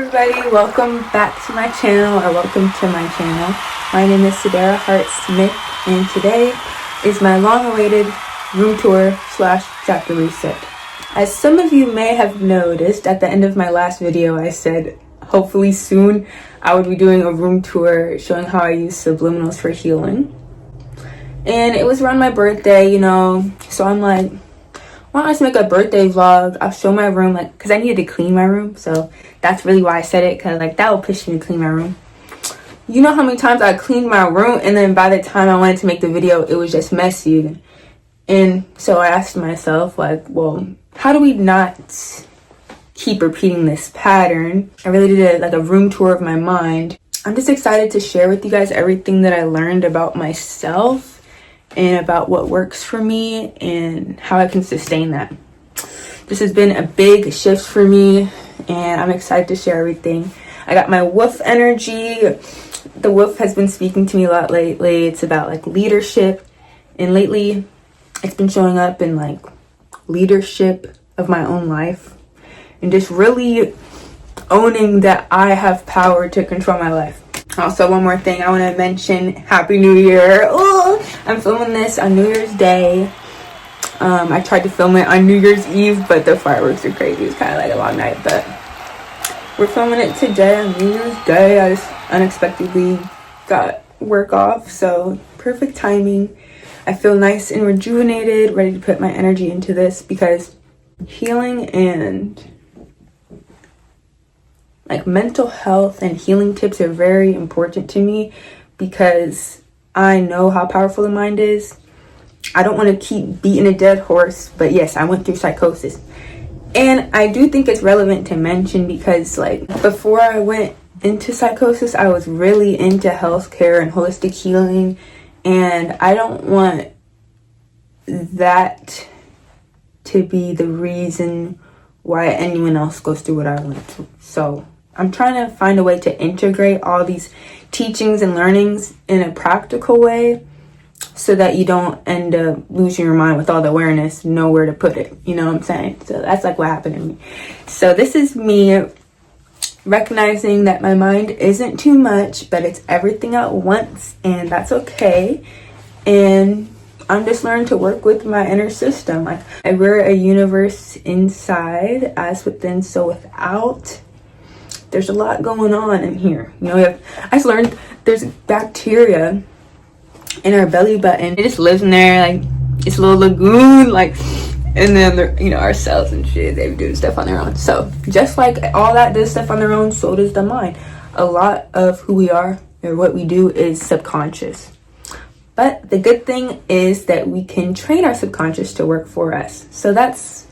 everybody, welcome back to my channel, or welcome to my channel. My name is Sadara Hart Smith, and today is my long-awaited room tour / chapter reset. As some of you may have noticed, at the end of my last video I said hopefully soon I would be doing a room tour showing how I use subliminals for healing. And it was around my birthday, so I'm like, why don't I just make a birthday vlog? I'll show my room, because I needed to clean my room, so that's really why I said it, because that will push me to clean my room. You know how many times I cleaned my room, and then by the time I wanted to make the video, it was just messy. And so I asked myself, well, how do we not keep repeating this pattern? I really did a room tour of my mind. I'm just excited to share with you guys everything that I learned about myself and about what works for me and how I can sustain that. This has been a big shift for me, and I'm excited to share everything. I got my wolf energy. The wolf has been speaking to me a lot lately. It's about leadership, and lately it's been showing up in leadership of my own life and just really owning that I have power to control my life. Also, one more thing I want to mention, Happy New Year. Oh, I'm filming this on New Year's Day. I tried to film it on New Year's Eve, but the fireworks are crazy. It's kind of a long night, but we're filming it today on New Year's Day. I just unexpectedly got work off, so perfect timing. I feel nice and rejuvenated, ready to put my energy into this, because healing and mental health and healing tips are very important to me, because I know how powerful the mind is. I don't want to keep beating a dead horse, but yes, I went through psychosis. And I do think it's relevant to mention, because before I went into psychosis, I was really into healthcare and holistic healing, and I don't want that to be the reason why anyone else goes through what I went through. So I'm trying to find a way to integrate all these teachings and learnings in a practical way, so that you don't end up losing your mind with all the awareness, know where to put it. You know what I'm saying? So that's what happened to me. So this is me recognizing that my mind isn't too much, but it's everything at once, and that's okay. And I'm just learning to work with my inner system. We're a universe inside, as within, so without. There's a lot going on in here. I just learned there's bacteria in our belly button. It just lives in there, it's a little lagoon, and then our cells and shit, they do stuff on their own. So just all that does stuff on their own, so does the mind. A lot of who we are or what we do is subconscious. But the good thing is that we can train our subconscious to work for us. So that's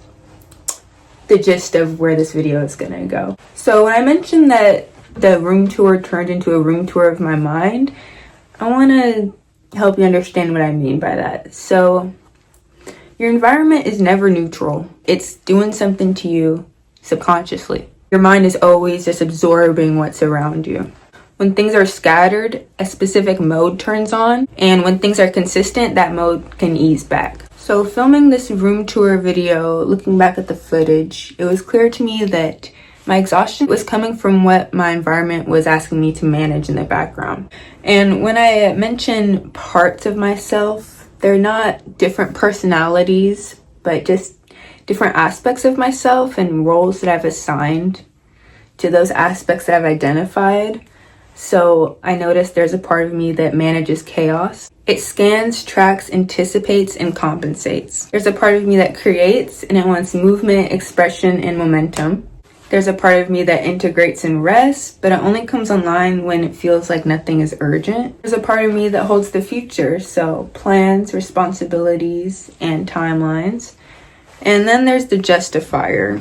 the gist of where this video is gonna go. So when I mentioned that the room tour turned into a room tour of my mind, I want to help you understand what I mean by that. So your environment is never neutral. It's doing something to you subconsciously. Your mind is always just absorbing what's around you. When things are scattered, a specific mode turns on, and when things are consistent, that mode can ease back. So filming this room tour video, looking back at the footage, it was clear to me that my exhaustion was coming from what my environment was asking me to manage in the background. And when I mention parts of myself, they're not different personalities, but just different aspects of myself and roles that I've assigned to those aspects that I've identified. So I noticed there's a part of me that manages chaos. It scans, tracks, anticipates, and compensates. There's a part of me that creates, and it wants movement, expression, and momentum. There's a part of me that integrates and rests, but it only comes online when it feels like nothing is urgent. There's a part of me that holds the future, so plans, responsibilities, and timelines. And then there's the justifier,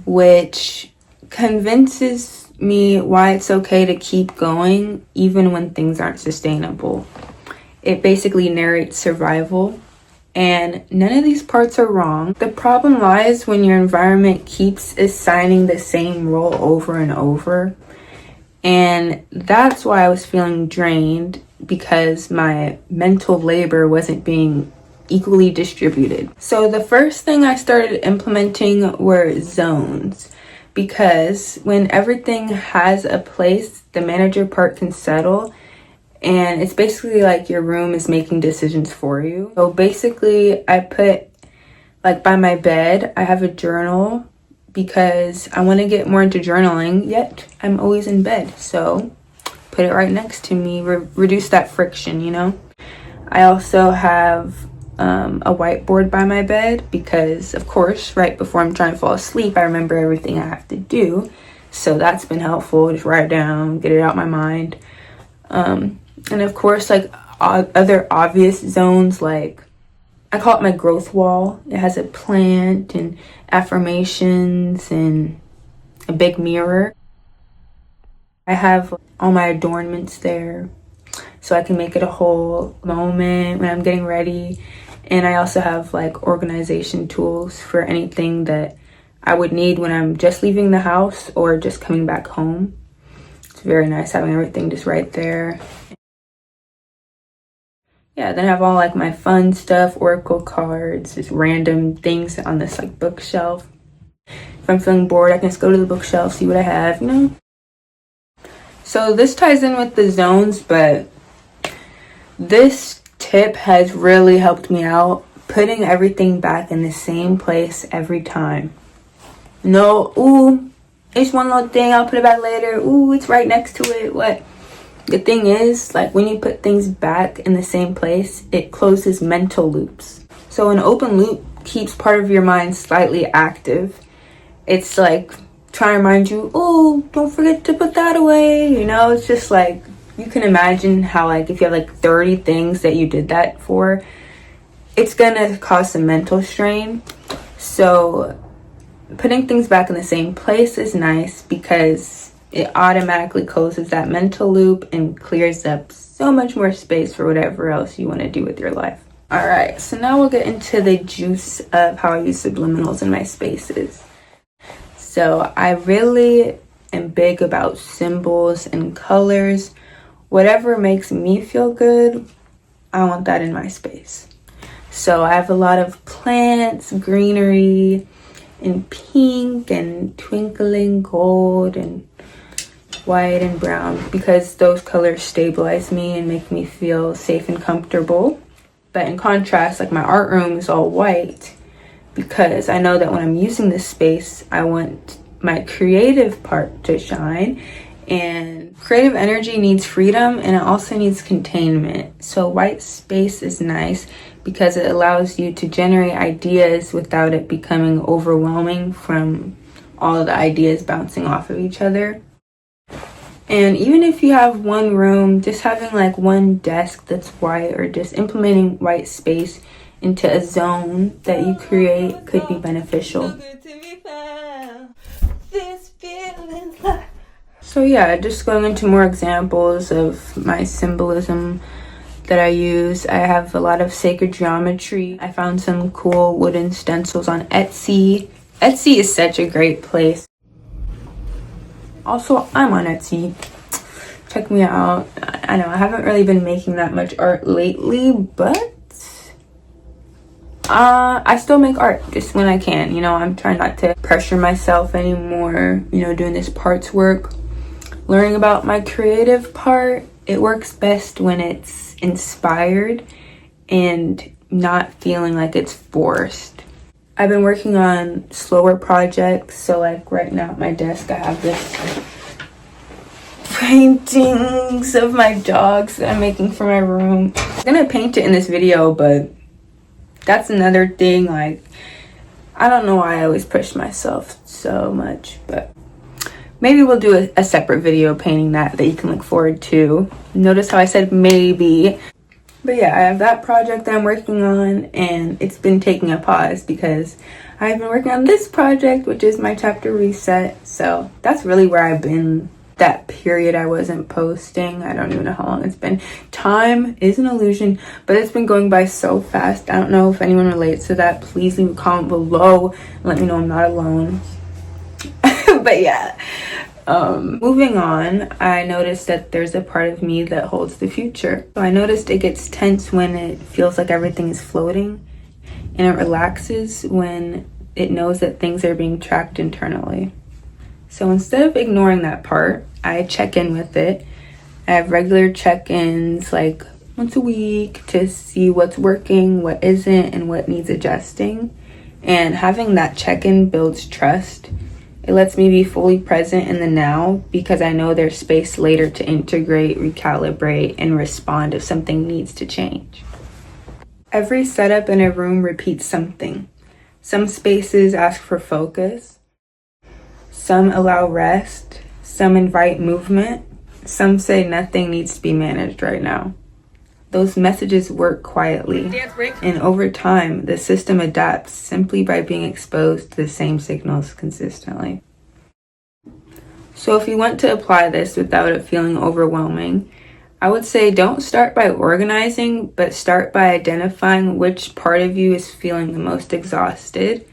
which convinces me why it's okay to keep going even when things aren't sustainable. It basically narrates survival. And none of these parts are wrong. The problem lies when your environment keeps assigning the same role over and over. And that's why I was feeling drained, because my mental labor wasn't being equally distributed. So the first thing I started implementing were zones. because when everything has a place, the manager part can settle. And it's basically like your room is making decisions for you. So basically, I put, like, by my bed, I have a journal because I want to get more into journaling, yet I'm always in bed. So put it right next to me, reduce that friction, you know? I also have a whiteboard by my bed because, of course, right before I'm trying to fall asleep, I remember everything I have to do. So that's been helpful. Just write it down, get it out my mind. And of course, like other obvious zones, like I call it my growth wall. It has a plant and affirmations and a big mirror. I have all my adornments there so I can make it a whole moment when I'm getting ready. And I also have like organization tools for anything that I would need when I'm just leaving the house or just coming back home. It's very nice having everything just right there. Yeah, then I have all like my fun stuff, oracle cards, just random things on this like bookshelf. If I'm feeling bored, I can just go to the bookshelf, see what I have, you know? So this ties in with the zones, but this tip has really helped me out, putting everything back in the same place every time. No, ooh, it's one little thing, I'll put it back later. Ooh, it's right next to it, what? The thing is, like when you put things back in the same place, it closes mental loops. So an open loop keeps part of your mind slightly active. It's like trying to remind you, oh, don't forget to put that away. You know, it's just like, you can imagine how like if you have like 30 things that you did that for, it's gonna cause some mental strain. So putting things back in the same place is nice because it automatically closes that mental loop and clears up so much more space for whatever else you want to do with your life. All right, so now we'll get into the juice of how I use subliminals in my spaces. So I really am big about symbols and colors. Whatever makes me feel good, I want that in my space. So I have a lot of plants, greenery, and pink and twinkling gold and white and brown because those colors stabilize me and make me feel safe and comfortable. But in contrast, like my art room is all white because I know that when I'm using this space, I want my creative part to shine, and creative energy needs freedom and it also needs containment. So white space is nice because it allows you to generate ideas without it becoming overwhelming from all of the ideas bouncing off of each other. And even if you have one room, just having like one desk that's white or just implementing white space into a zone that you create could be beneficial. So yeah, just going into more examples of my symbolism that I use. I have a lot of sacred geometry. I found some cool wooden stencils on Etsy. Etsy is such a great place. Also, I'm on Etsy. Check me out. I know I haven't really been making that much art lately, but I still make art just when I can. You know, I'm trying not to pressure myself anymore, you know, doing this parts work. Learning about my creative part, it works best when it's inspired and not feeling like it's forced. I've been working on slower projects, so like right now at my desk I have this paintings of my dogs that I'm making for my room. I'm gonna paint it in this video, but that's another thing. Like, I don't know why I always push myself so much, but maybe we'll do a separate video painting that you can look forward to. Notice how I said maybe. But yeah, I have that project that I'm working on, and it's been taking a pause because I've been working on this project, which is my chapter reset. So that's really where I've been that period I wasn't posting. I don't even know how long it's been. Time is an illusion, but it's been going by so fast. I don't know if anyone relates to that. Please leave a comment below and let me know I'm not alone. But yeah, moving on, I noticed that there's a part of me that holds the future. So I noticed it gets tense when it feels like everything is floating, and it relaxes when it knows that things are being tracked internally. So instead of ignoring that part, I check in with it. I have regular check-ins like once a week to see what's working, what isn't, and what needs adjusting. And having that check-in builds trust. It lets me be fully present in the now because I know there's space later to integrate, recalibrate, and respond if something needs to change. Every setup in a room repeats something. Some spaces ask for focus. Some allow rest. Some invite movement. Some say nothing needs to be managed right now. Those messages work quietly, and over time, the system adapts simply by being exposed to the same signals consistently. So if you want to apply this without it feeling overwhelming, I would say don't start by organizing, but start by identifying which part of you is feeling the most exhausted.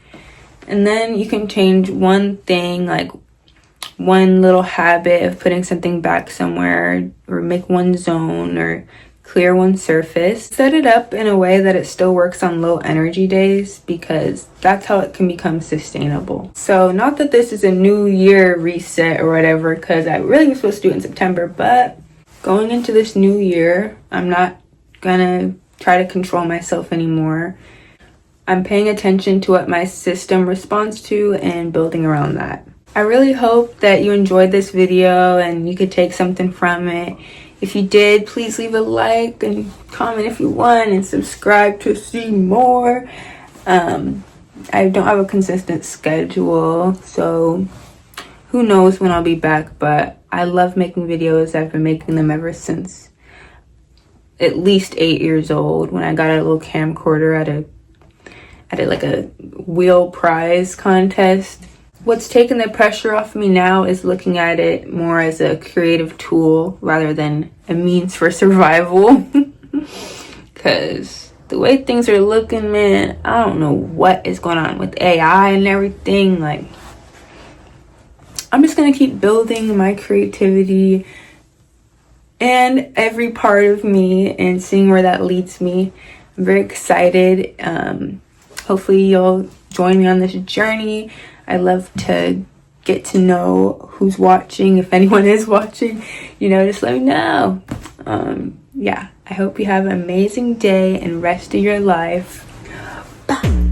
And then you can change one thing, like one little habit of putting something back somewhere, or make one zone, or clear one surface. Set it up in a way that it still works on low energy days because that's how it can become sustainable. So not that this is a new year reset or whatever, because I really was supposed to do it in September, but going into this new year, I'm not gonna try to control myself anymore. I'm paying attention to what my system responds to and building around that. I really hope that you enjoyed this video and you could take something from it. If you did, please leave a like and comment if you want and subscribe to see more. I don't have a consistent schedule, so who knows when I'll be back, but I love making videos. I've been making them ever since at least 8 years old when I got a little camcorder at a wheel prize contest. What's taken the pressure off me now is looking at it more as a creative tool rather than a means for survival. Because the way things are looking, man, I don't know what is going on with AI and everything. Like, I'm just going to keep building my creativity and every part of me and seeing where that leads me. I'm very excited. Hopefully you'll join me on this journey. I love to get to know who's watching. If anyone is watching, just let me know. Yeah, I hope you have an amazing day and rest of your life. Bye.